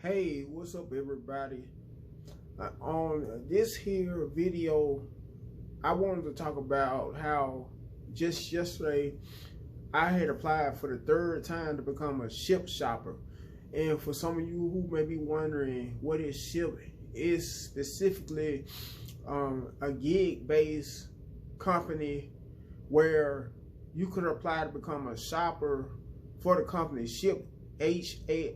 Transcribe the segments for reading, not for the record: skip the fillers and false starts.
Hey, what's up, everybody? On this here video, I wanted to talk about how just yesterday I had applied for the third time to become a Shipt shopper. And for some of you who may be wondering what is Shipt, it's specifically a gig-based company where you could apply to become a shopper for the company Shipt, SHIPT,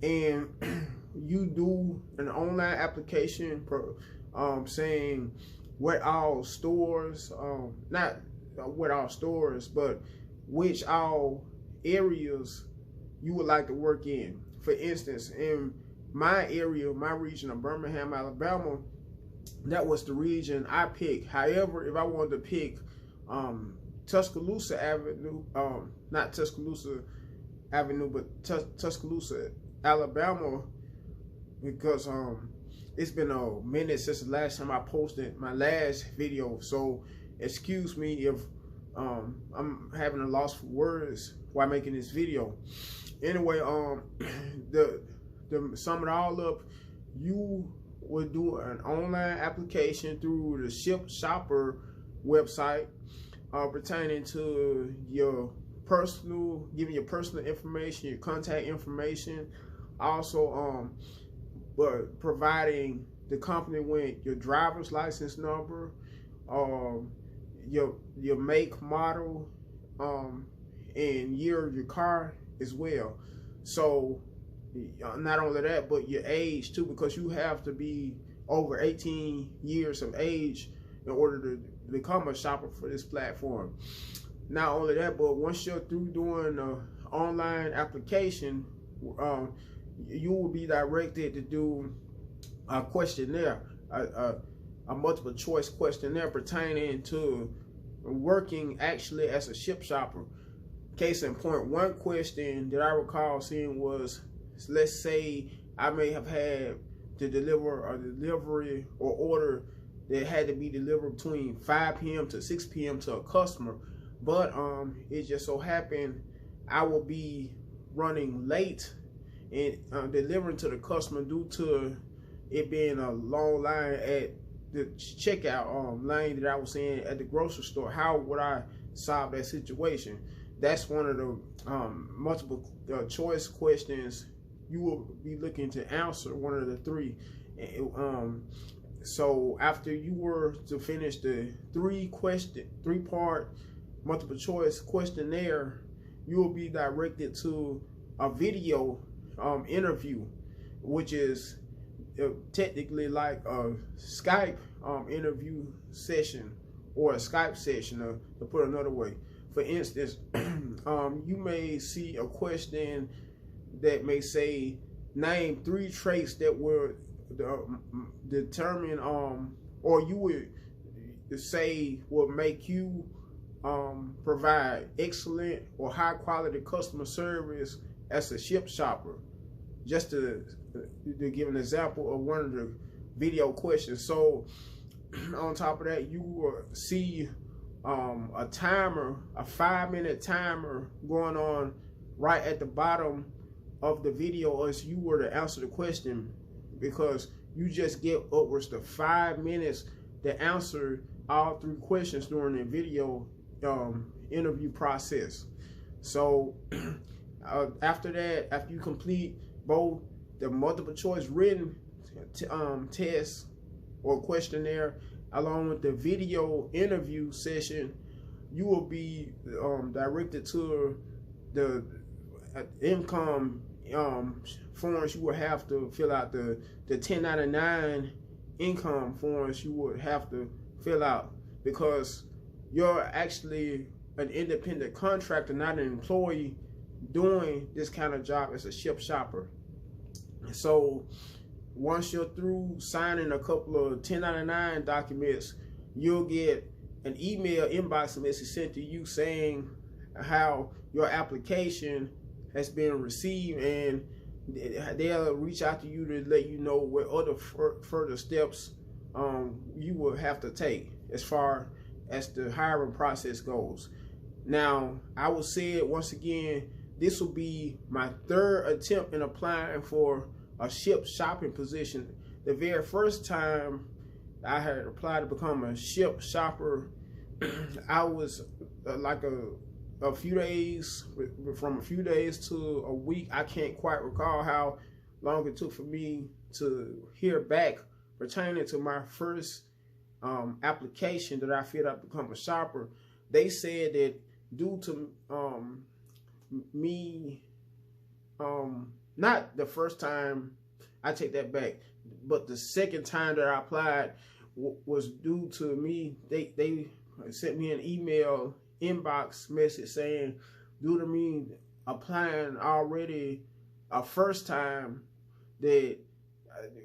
and you do an online application saying what all stores, not what all stores, but which all areas you would like to work in. For instance, in my area, my region of Birmingham, Alabama, that was the region I picked. However, if I wanted to pick Tuscaloosa Avenue, not Tuscaloosa Avenue, but Tuscaloosa, Alabama, because it's been a minute since the last time I posted my last video, so excuse me if I'm having a loss for words while making this video. Anyway, to sum it all up, you will do an online application through the Shipt shopper website pertaining to your personal, giving your personal information, your contact information, also but providing the company with your driver's license number, your make, model, and year of your car as well. So not only that, but your age too, because you have to be over 18 years of age in order to become a shopper for this platform. Not only that, but once you're through doing the online application, you will be directed to do a questionnaire, a multiple choice questionnaire pertaining to working actually as a Shipt shopper. Case in point, one question that I recall seeing was, let's say I may have had to deliver a delivery or order that had to be delivered between 5 p.m. to 6 p.m. to a customer, but it just so happened I will be running late and delivering to the customer due to it being a long line at the checkout lane that I was in at the grocery store. How would I solve that situation? That's one of the multiple choice questions you will be looking to answer, one of the three. So after you were to finish the three-part multiple choice questionnaire, you will be directed to a video interview, which is technically like a Skype interview session, or a Skype session, to put it another way. For instance, you may see a question that may say, name 3 traits that were determine or you would say will make you provide excellent or high quality customer service as a Shipt shopper. Just to give an example of one of the video questions. So on top of that, you will see a timer, a 5-minute timer going on right at the bottom of the video as you were to answer the question, because you just get upwards to 5 minutes to answer all 3 questions during the video interview process. So after that, after you complete both the multiple choice written test or questionnaire along with the video interview session, you will be directed to the income forms you will have to fill out, the 1099 income forms you would have to fill out, because you're actually an independent contractor, not an employee, doing this kind of job as a Shipt shopper. So once you're through signing a couple of 1099 documents, you'll get an email inbox message sent to you saying how your application has been received, and they'll reach out to you to let you know what other further steps you will have to take as far as the hiring process goes. Now, I will say it once again, this will be my third attempt in applying for a Shipt shopping position. The very first time I had applied to become a Shipt shopper, I was like a few days, from a few days to a week. I can't quite recall how long it took for me to hear back pertaining to my first application that I filled out to become a shopper. They said that due to me, not the first time, I take that back, but the second time that I applied was due to me. They sent me an email inbox message saying, due to me applying already a first time, that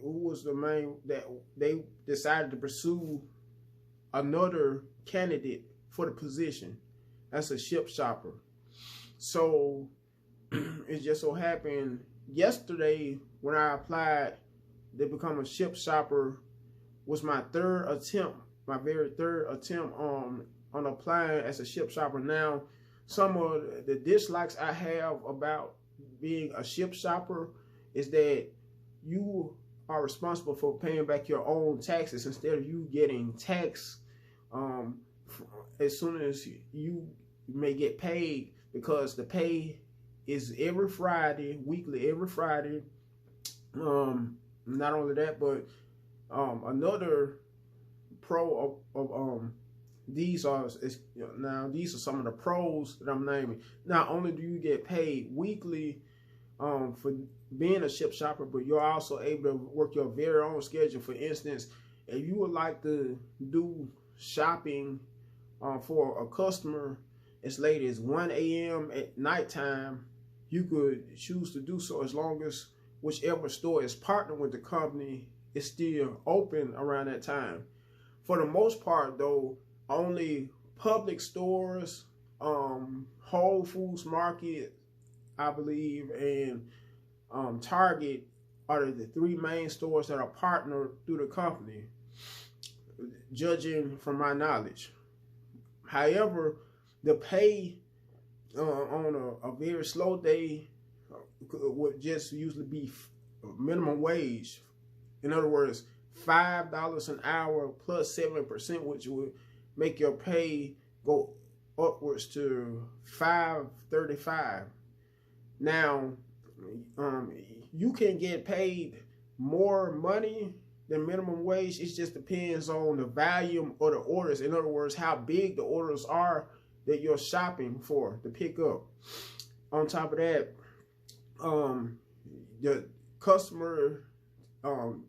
who was the main, that they decided to pursue another candidate for the position. That's a Shipt shopper. So it just so happened yesterday when I applied to become a Shipt shopper was my third attempt, my very third attempt on applying as a Shipt shopper. Now, some of the dislikes I have about being a Shipt shopper is that you are responsible for paying back your own taxes instead of you getting taxed as soon as you may get paid, because the pay is every Friday, weekly, every Friday. Not only that, but another pro of these are these are some of the pros that I'm naming. Not only do you get paid weekly for being a Shipt shopper, but you're also able to work your very own schedule. For instance, if you would like to do shopping for a customer as late as 1 a.m. at nighttime, you could choose to do so as long as whichever store is partnered with the company is still open around that time. For the most part, though, only public stores, Whole Foods Market, I believe, and Target are the three main stores that are partnered through the company, judging from my knowledge. However, the pay on a very slow day would just usually be minimum wage. In other words, $5 an hour plus 7%, which would make your pay go upwards to $5.35. Now, you can get paid more money than minimum wage. It just depends on the volume of the orders. In other words, how big the orders are that you're shopping for to pick up. On top of that, the customer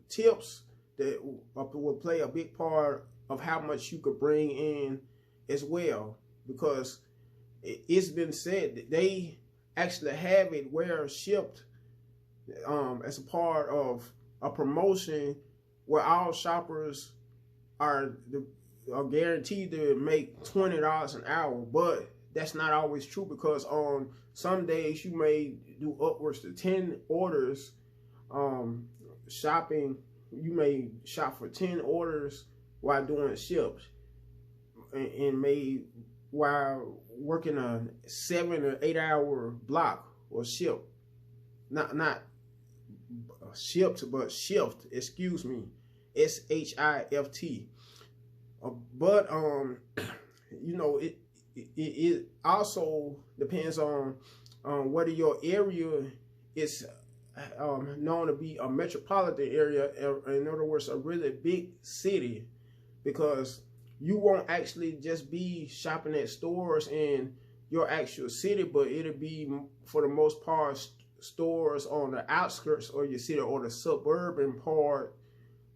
tips that will play a big part of how much you could bring in as well, because it's been said that they actually have it where Shipt as a part of a promotion where all shoppers are guaranteed to make $20 an hour. But that's not always true, because on some days you may do upwards to 10 orders shopping. You may shop for 10 orders while doing Shipt, and may while working a 7 or 8 hour block or Shipt. Not Shipt, but Shift, excuse me, SHIFT. But you know, it also depends on whether your area is known to be a metropolitan area, in other words, a really big city, because you won't actually just be shopping at stores in your actual city, but it'll be, for the most part, stores on the outskirts of your city or the suburban part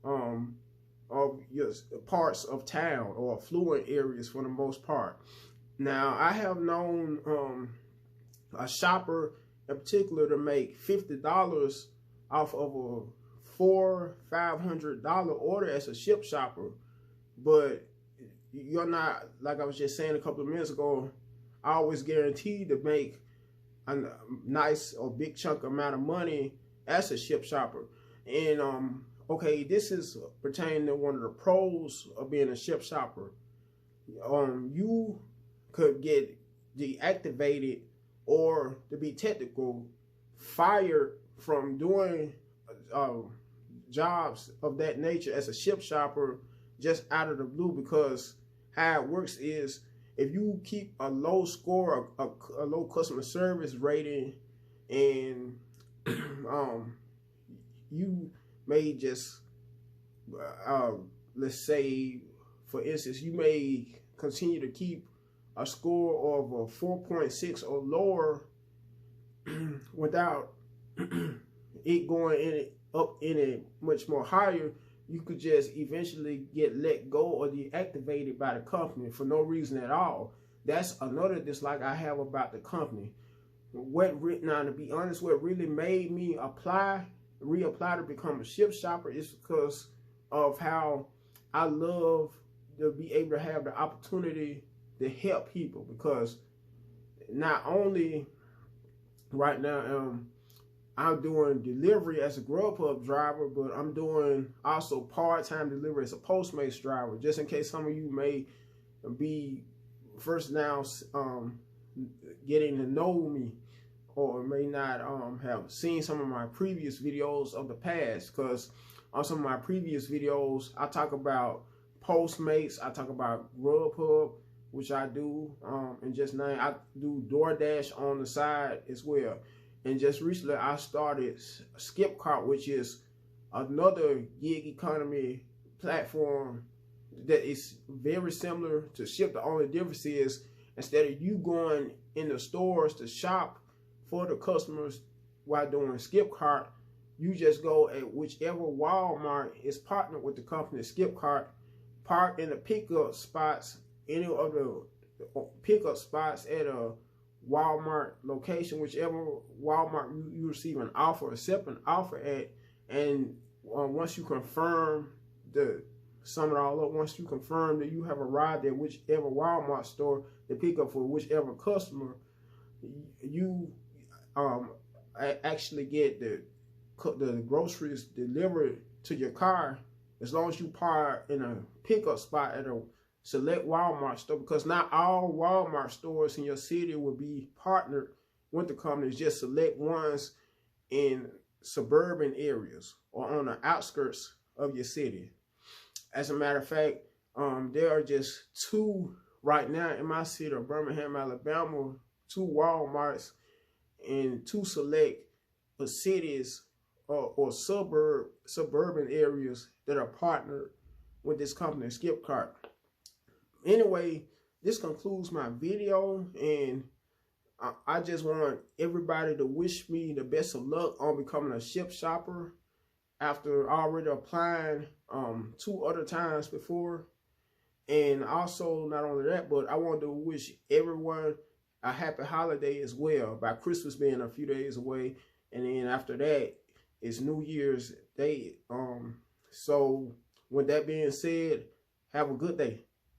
of your parts of town, or affluent areas for the most part. Now, I have known a shopper in particular to make $50 off of a $400-500 order as a Shipt shopper. But you're not, like I was just saying a couple of minutes ago, always guaranteed to make a nice or big chunk amount of money as a Shipt shopper. And okay, this is pertaining to one of the pros of being a Shipt shopper. You could get deactivated or to be technical, fired from doing jobs of that nature as a Shipt shopper just out of the blue. Because how it works is, if you keep a low score, a low customer service rating, and you may just let's say, for instance, you may continue to keep a score of a 4.6 or lower without it going up any much more higher. You could just eventually get let go or deactivated by the company for no reason at all. That's another dislike I have about the company. Now, to be honest, what really made me reapply to become a Shipt shopper is because of how I love to be able to have the opportunity to help people. Because not only right now I'm doing delivery as a Grubhub driver, but I'm doing also part-time delivery as a Postmates driver, just in case some of you may be first now getting to know me, or may not have seen some of my previous videos of the past. Because on some of my previous videos, I talk about Postmates, I talk about Grubhub, which I do, and just now I do DoorDash on the side as well. And just recently I started Shipt, which is another gig economy platform that is very similar to Shipt. The only difference is, instead of you going in the stores to shop for the customers while doing Shipt, you just go at whichever Walmart is partnered with the company Shipt, park in the pickup spots, any of the pickup spots at a Walmart location, whichever Walmart you receive an offer, accept an offer at. And once you confirm sum it all up, once you confirm that you have arrived at whichever Walmart store to pick up for whichever customer, you actually get the groceries delivered to your car, as long as you park in a pickup spot at a select Walmart store. Because not all Walmart stores in your city will be partnered with the companies, just select ones in suburban areas or on the outskirts of your city. As a matter of fact, there are just 2 right now in my city of Birmingham, Alabama, 2 Walmarts in 2 select cities or suburban areas that are partnered with this company, Shipt. Anyway, this concludes my video, and I just want everybody to wish me the best of luck on becoming a Shipt shopper after already applying 2 other times before. And also, not only that, but I want to wish everyone a happy holiday as well, by Christmas being a few days away. And then after that, it's New Year's Day. So with that being said, have a good day.